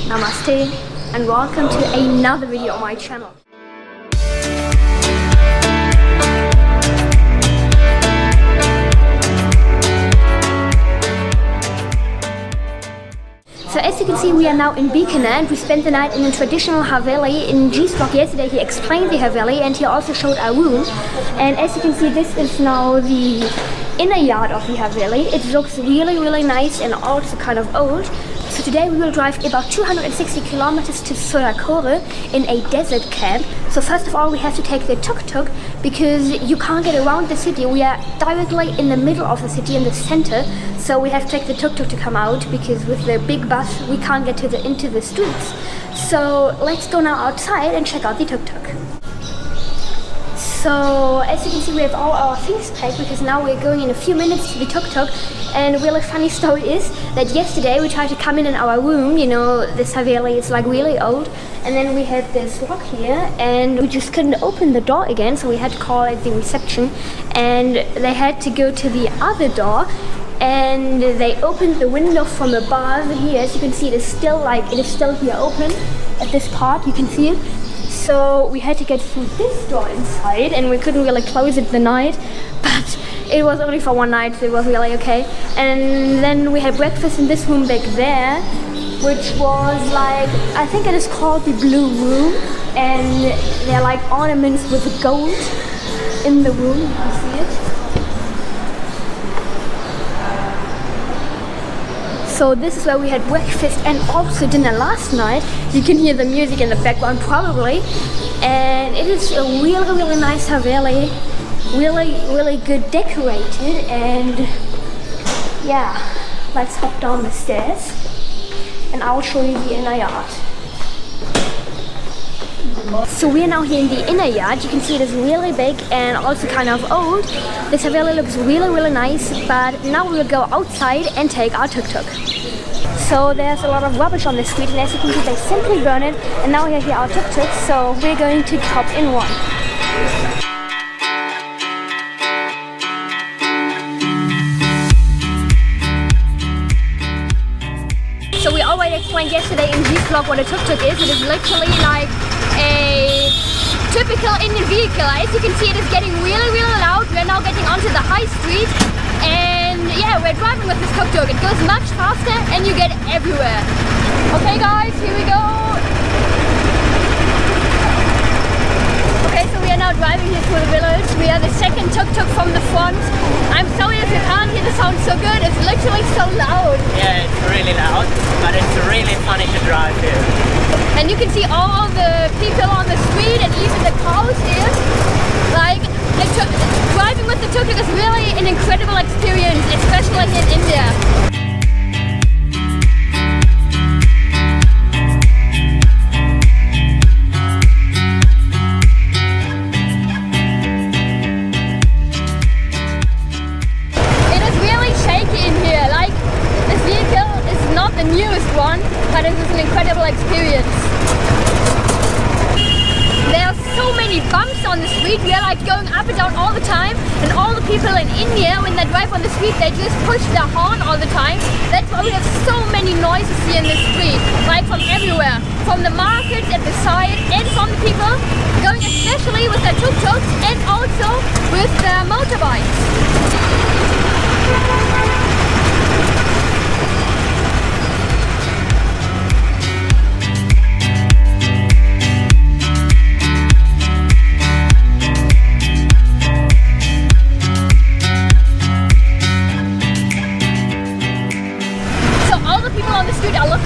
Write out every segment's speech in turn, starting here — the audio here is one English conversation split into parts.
Namaste and welcome to another video on my channel. So as you can see, we are now in Bikaner and we spent the night in a traditional Haveli. In Jee's vlog yesterday he explained the Haveli and he also showed our room. And as you can see, this is now the inner yard of the Haveli. It looks really nice and also kind of old. So today we will drive about 260 kilometers to Sodakore in a desert camp. So first of all we have to take the tuk-tuk because you can't get around the city. We are directly in the middle of the city, in the center. So we have to take the tuk-tuk to come out because with the big bus we can't get into the streets. So let's go now outside and check out the tuk-tuk. So as you can see, we have all our things packed because now we're going in a few minutes to the tuk-tuk. And a really funny story is that yesterday we tried to come in our room. You know, this Haveli is like really old, and then we had this lock here and we just couldn't open the door again, so we had to call at the reception and they had to go to the other door and they opened the window from above here. As you can see, it is still here open at this part, you can see it. So we had to get through this door inside and we couldn't really close it the night, but it was only for one night, so it was really okay. And then we had breakfast in this room back there, which was like, I think it is called the blue room, and they're like ornaments with gold in the room, you can see it. So this is where we had breakfast and also dinner last night. You can hear the music in the background probably. And it is a really nice Haveli. Really good decorated, and yeah, let's hop down the stairs and I'll show you the inner yard. So we are now here in the inner yard. You can see it is really big and also kind of old. This Haveli looks really nice, but now we will go outside and take our tuk-tuk. So there's a lot of rubbish on the street, and as you can see, they simply burn it, and now we have here our tuk-tuk, so we're going to hop in one. So we already explained yesterday in Jee's vlog what a tuk-tuk is. It is literally like a typical Indian vehicle. As you can see, it is getting really loud. We are now getting onto the high street, and yeah, we're driving with this tuk-tuk. It goes much faster and you get everywhere. Okay guys, here we go. Okay, so we are now driving here through the village. We are the second tuk-tuk from the front. I'm sorry if you can't hear the sound so good. It's literally so loud. Yeah, it's really loud, but it's really funny to drive here. And you can see all the people on the street and even the cows here. Like, driving with the tuk-tuk is really an incredible experience, especially here in India. The newest one, but it is an incredible experience. There are so many bumps on the street. We are like going up and down all the time, and all the people in India, when they drive on the street, they just push their horn all the time. That's why we have so many noises here in the street, like from everywhere, from the markets at the side and from the people going especially with their tuk-tuks and also with their motorbikes.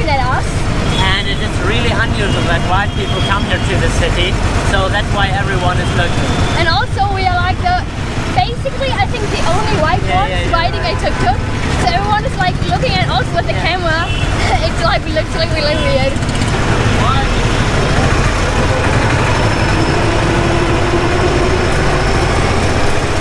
And it is really unusual that white people come here to the city, so that's why everyone is looking. And also we are like basically I think the only white ones riding a tuk-tuk, so everyone is like looking at us with the camera. It's like literally really weird.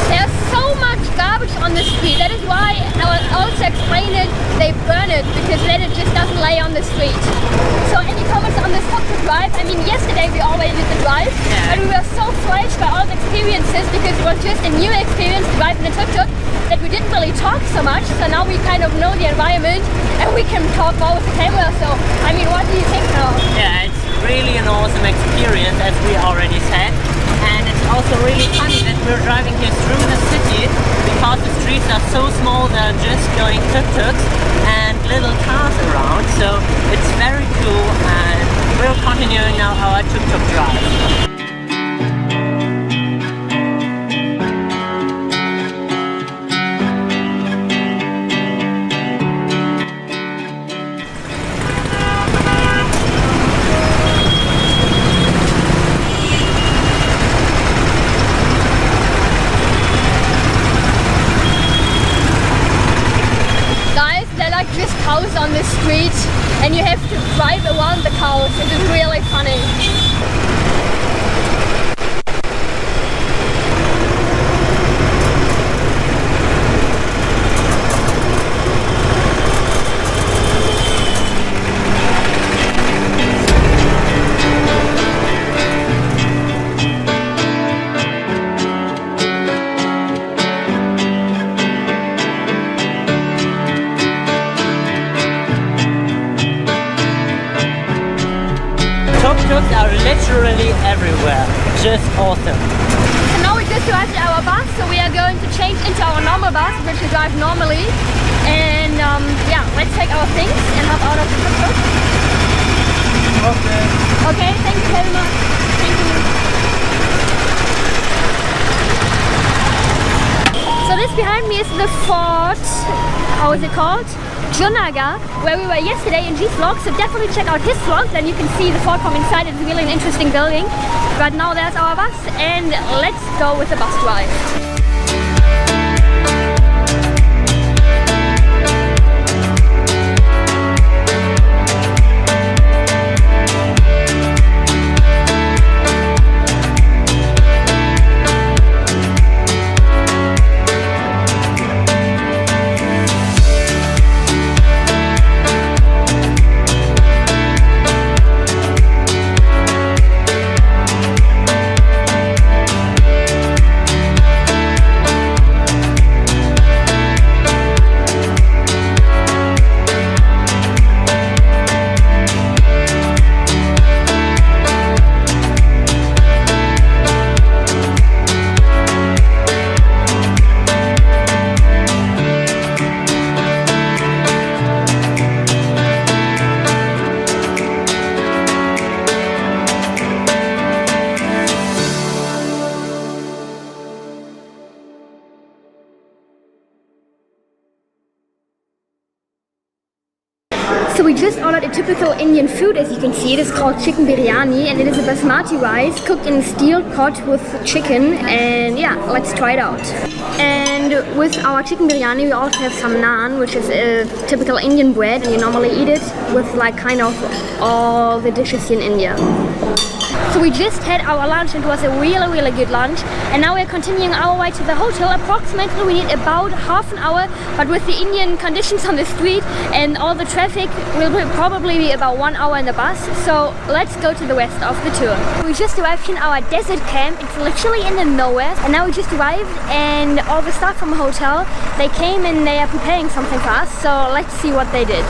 There's so much garbage on the street. That is why I will also explain it. They burn it because then it just doesn't lay on the street. So any comments on this tuk-tuk drive? I mean, yesterday we already did the drive, but we were so flashed by all the experiences because it was just a new experience to drive in a tuk-tuk that we didn't really talk so much, so now we kind of know the environment and we can talk more with the camera. So, I mean, what do you think now? Yeah, it's really an awesome experience, as we already said. And it's also really funny that we're driving here through the city because the streets are so small, there are just going tuk-tuks and little cars around. So it's very cool, and we're continuing now our tuk-tuk drive. Cows on the street and you have to drive around the cows. It is really funny. Tuk-tuks are literally everywhere. Just awesome. So now we just arrived at our bus, so we are going to change into our normal bus, which we drive normally. And yeah, let's take our things and hop out of the tuk-tuk. Okay. Okay, thank you very much. Thank you. So this behind me is the fort, how is it called? Junaga, where we were yesterday in Jee's vlog, so definitely check out his vlog, then you can see the fort from inside. It's really an interesting building. But now there's our bus and let's go with the bus drive. So we just ordered a typical Indian food, as you can see. It is called chicken biryani and it is a basmati rice cooked in a steel pot with chicken, and yeah, let's try it out. And with our chicken biryani we also have some naan, which is a typical Indian bread, and you normally eat it with like kind of all the dishes in India. So we just had our lunch and it was a really good lunch, and now we're continuing our way to the hotel. Approximately we need about half an hour, but with the Indian conditions on the street and all the traffic will probably be about 1 hour in the bus. So let's go to the rest of the tour. We just arrived in our desert camp. It's literally in the nowhere, and now we just arrived and all the staff from the hotel, they came and they are preparing something for us, so let's see what they did.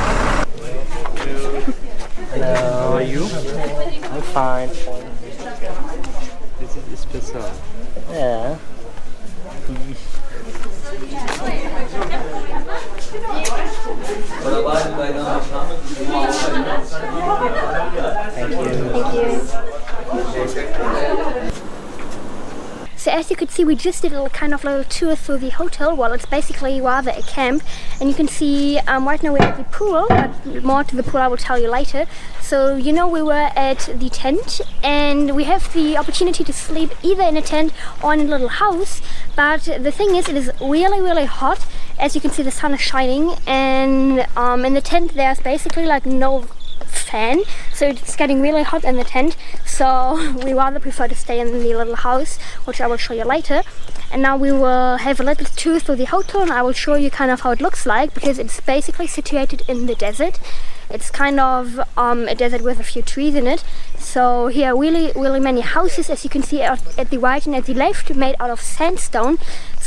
Hello, how are you? I'm fine. This is special. Yeah. Thank you. So as you could see, we just did a kind of little tour through the hotel. Well, it's basically rather a camp, and you can see right now we're at the pool, but more to the pool I will tell you later. So you know, we were at the tent and we have the opportunity to sleep either in a tent or in a little house, but the thing is, it is really hot. As you can see, the sun is shining, and in the tent there's basically like no fan, so it's getting really hot in the tent, so we rather prefer to stay in the little house, which I will show you later. And now we will have a little tour through the hotel and I will show you kind of how it looks like, because it's basically situated in the desert. It's kind of a desert with a few trees in it. So here are really many houses, as you can see at the right and at the left, made out of sandstone.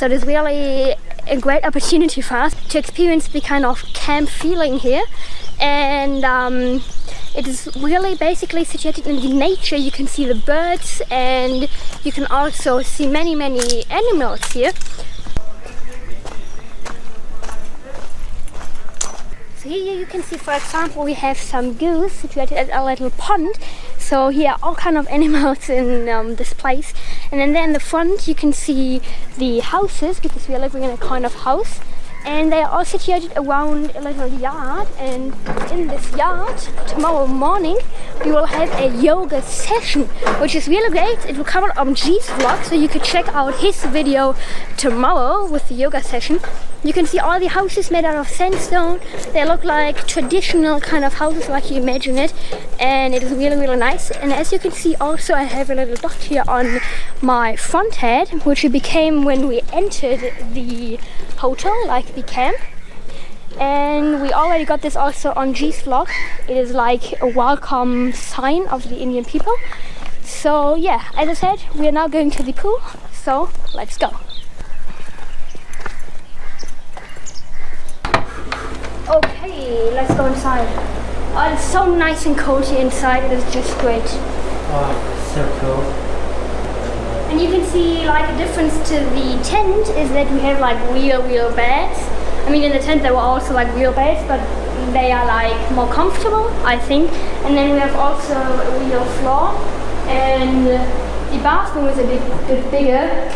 So it is really a great opportunity for us to experience the kind of camp feeling here. And it is really basically situated in the nature. You can see the birds and you can also see many animals here. So here you can see, for example, we have some goose situated at a little pond. So here are all kind of animals in this place. And then there in the front you can see the houses, because we are living in a kind of house. And they are all situated around a little yard, and in this yard tomorrow morning we will have a yoga session, which is really great. It will cover on MCee's vlog, so you could check out his video tomorrow with the yoga session. You can see all the houses made out of sandstone. They look like traditional kind of houses like you imagine it, and it is really nice. And as you can see also, I have a little dot here on my front head, which it became when we entered the hotel, like the camp. And we already got this also on MCee's vlog. It is like a welcome sign of the Indian people. So yeah, as I said, we are now going to the pool, so let's go. Okay, let's go inside. Oh, it's so nice and cozy inside. It is just great. Oh, so cool. And you can see like a difference to the tent is that we have like real beds. I mean, in the tent there were also like real beds, but they are like more comfortable, I think. And then we have also a real floor, and the bathroom is a bit bigger.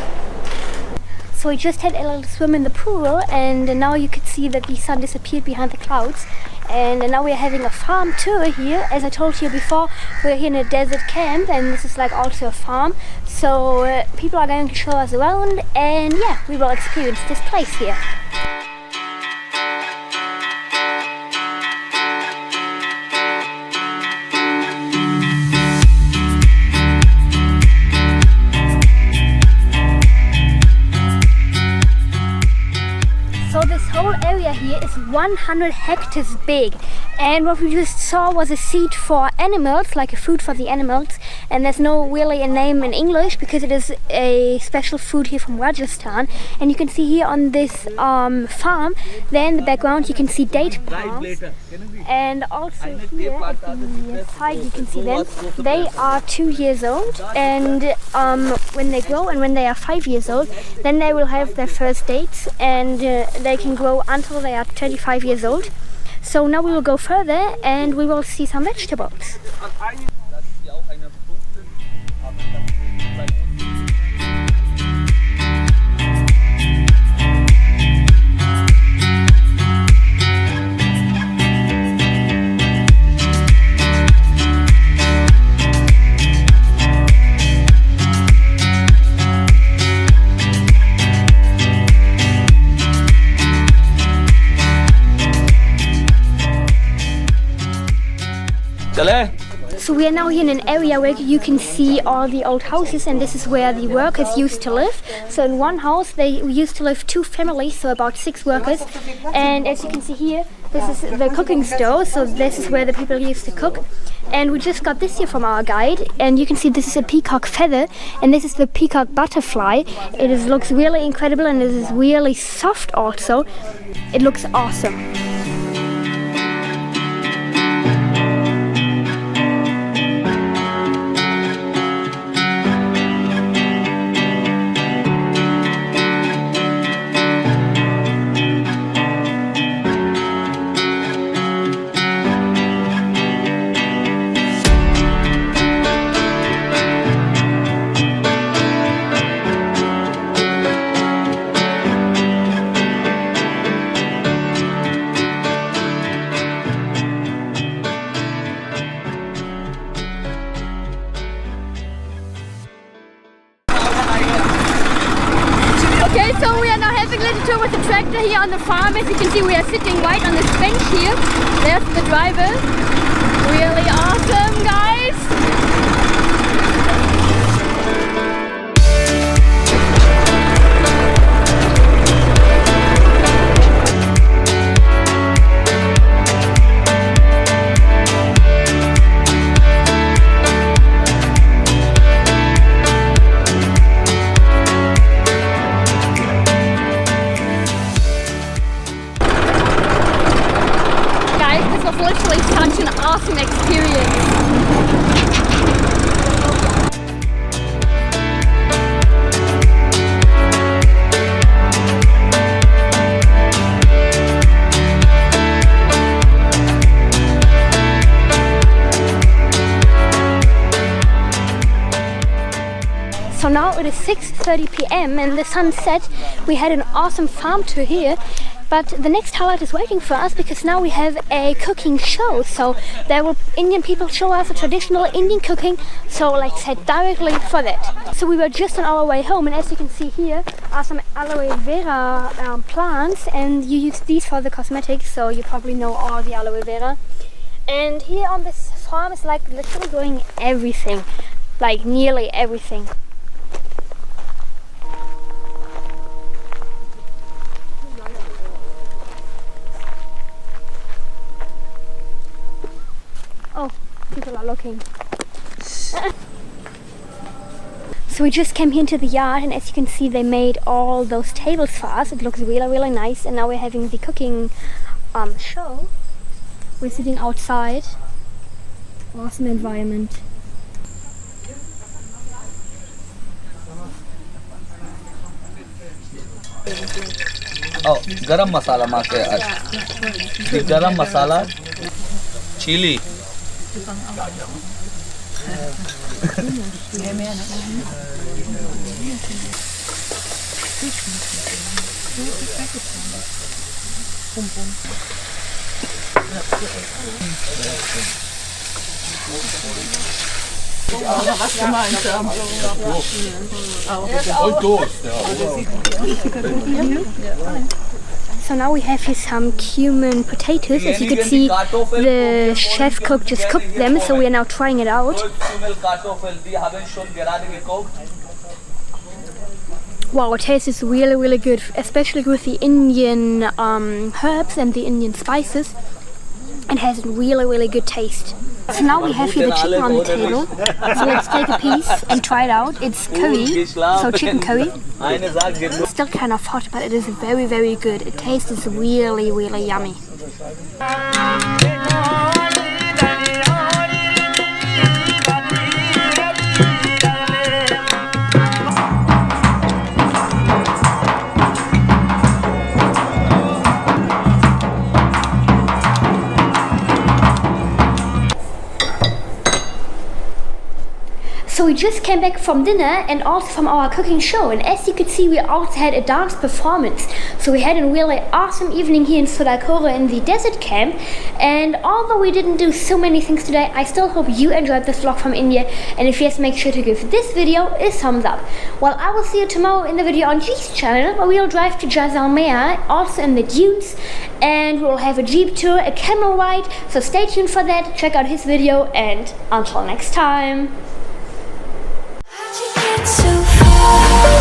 So we just had a little swim in the pool, and now you could see that the sun disappeared behind the clouds. And now we're having a farm tour here. As I told you before, we're here in a desert camp, and this is like also a farm. So people are going to show us around, and yeah, we will experience this place here. So this whole area here is 100 hectares big, and what we just saw was a seed for animals, like a food for the animals, and there's no really a name in English because it is a special food here from Rajasthan. And you can see here on this farm, there in the background you can see date palms, and also here at the side you can see them. They are 2 years old, and when they grow and when they are 5 years old, then they will have their first dates, and they can grow until they are 25 years old. So now we will go further and we will see some vegetables. So we are now here in an area where you can see all the old houses, and this is where the workers used to live. So in one house they used to live 2 families, so about 6 workers. And as you can see here, this is the cooking stove, so this is where the people used to cook. And we just got this here from our guide, and you can see this is a peacock feather, and this is the peacock butterfly. It looks really incredible, and it is really soft also. It looks awesome. So we are now having a little tour with the tractor here on the farm. As you can see, we are sitting right on this bench here. There's the driver. Really awesome, guys! an awesome experience. So now it is 6:30 p.m. and the sun set. We had an awesome farm tour here, but the next highlight is waiting for us because now we have a cooking show. So there will Indian people show us a traditional Indian cooking, so let's head directly for that. So we were just on our way home, and as you can see here are some aloe vera plants, and you use these for the cosmetics, so you probably know all the aloe vera. And here on this farm is like literally growing everything, like nearly everything. Oh, people are looking. So we just came here into the yard, and as you can see they made all those tables for us. It looks really, really nice, and now we're having the cooking show. We're sitting outside. Awesome environment. Oh, garam masala make the garam masala chili. So now we have here some cumin potatoes. As you can see, the chef cook just cooked them, so we are now trying it out. Wow, it tastes really, really good, especially with the Indian herbs and the Indian spices. It has a really, really good taste. So now we have here the chicken on the table. So let's take a piece and try it out. It's curry, so chicken curry. It's still kind of hot, but it is very, very good. It tastes really, really yummy. So we just came back from dinner and also from our cooking show, and as you could see we also had a dance performance. So we had a really awesome evening here in Sodakore in the desert camp, and although we didn't do so many things today, I still hope you enjoyed this vlog from India, and if yes, make sure to give this video a thumbs up. Well, I will see you tomorrow in the video on Jee's channel, where we'll drive to Berge&Meer, also in the dunes, and we'll have a jeep tour, a camel ride, so stay tuned for that, check out his video, and until next time. So far.